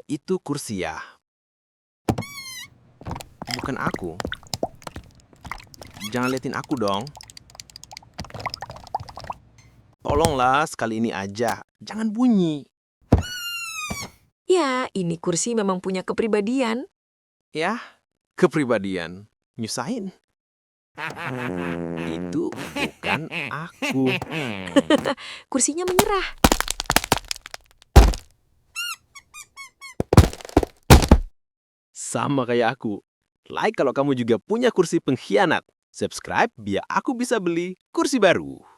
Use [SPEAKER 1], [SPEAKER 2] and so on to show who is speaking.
[SPEAKER 1] Itu kursi ya. Bukan aku. Jangan liatin aku dong. Tolonglah sekali ini aja. Jangan bunyi.
[SPEAKER 2] Ya, ini kursi memang punya kepribadian.
[SPEAKER 1] Ya, kepribadian. Nyusahin. Itu bukan aku.
[SPEAKER 2] Kursinya menyerah.
[SPEAKER 1] Sama kayak aku. Like kalau kamu juga punya kursi pengkhianat. Subscribe biar aku bisa beli kursi baru.